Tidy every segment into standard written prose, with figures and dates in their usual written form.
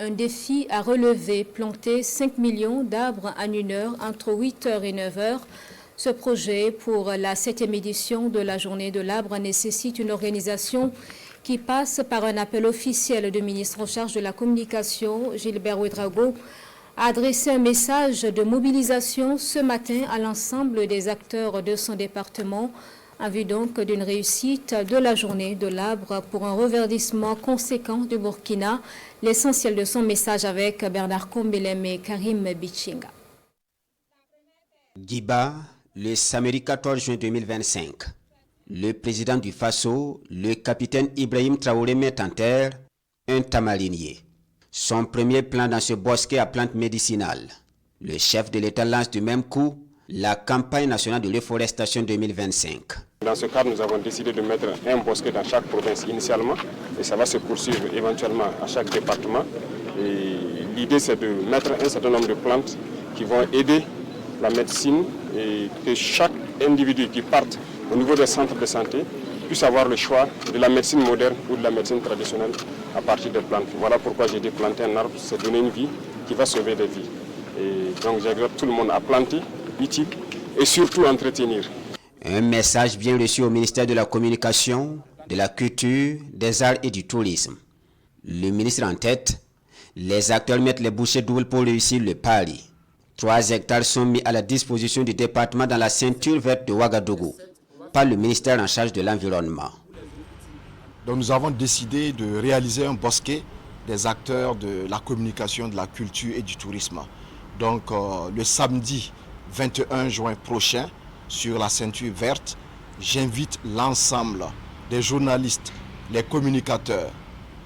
un défi à relever, planter 5 millions d'arbres en 1 heure entre 8 h et 9 h. Ce projet pour la 7e édition de la Journée de l'arbre nécessite une organisation qui passe par un appel officiel du ministre en charge de la communication, Gilbert Ouédraogo, a adressé un message de mobilisation ce matin à l'ensemble des acteurs de son département en vue donc d'une réussite de la Journée de l'arbre pour un reverdissement conséquent du Burkina. L'essentiel de son message avec Bernard Kombelem et Karim Bichinga. Guiba, le samedi 14 juin 2025. Le président du Faso, le capitaine Ibrahim Traoré, met en terre un tamalinier. Son premier plan dans ce bosquet à plantes médicinales. Le chef de l'État lance du même coup la campagne nationale de reforestation 2025. Dans ce cadre, nous avons décidé de mettre un bosquet dans chaque province initialement et ça va se poursuivre éventuellement à chaque département. L'idée, c'est de mettre un certain nombre de plantes qui vont aider la médecine et que chaque individu qui parte au niveau des centres de santé puisse avoir le choix de la médecine moderne ou de la médecine traditionnelle à partir des plantes. Voilà pourquoi j'ai dit planter un arbre, c'est donner une vie qui va sauver des vies. Et donc j'exhorte tout le monde à planter, utile et surtout entretenir. Un message bien reçu au ministère de la Communication, de la Culture, des Arts et du Tourisme. Le ministre en tête, les acteurs mettent les bouchées doubles pour réussir le pari. 3 hectares sont mis à la disposition du département dans la ceinture verte de Ouagadougou par le ministère en charge de l'environnement. Donc nous avons décidé de réaliser un bosquet des acteurs de la communication, de la culture et du tourisme. Donc le samedi 21 juin prochain, sur la ceinture verte, j'invite l'ensemble des journalistes, les communicateurs,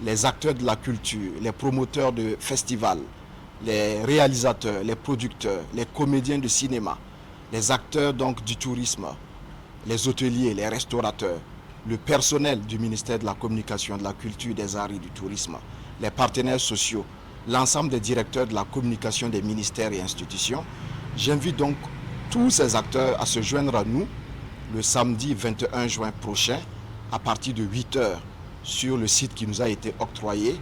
les acteurs de la culture, les promoteurs de festivals, les réalisateurs, les producteurs, les comédiens de cinéma, les acteurs donc du tourisme, les hôteliers, les restaurateurs, le personnel du ministère de la Communication, de la Culture, des Arts et du Tourisme, les partenaires sociaux, l'ensemble des directeurs de la communication des ministères et institutions. J'invite donc tous ces acteurs à se joindre à nous le samedi 21 juin prochain à partir de 8 h sur le site qui nous a été octroyé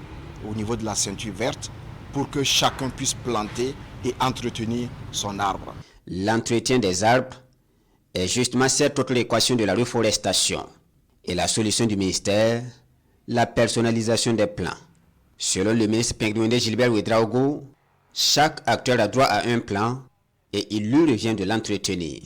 au niveau de la ceinture verte pour que chacun puisse planter et entretenir son arbre. L'entretien des arbres est justement cette autre équation de la reforestation. Et la solution du ministère, la personnalisation des plans. Selon le ministre Pingouindé Gilbert Ouédraogo, chaque acteur a droit à un plan et il lui revient de l'entretenir.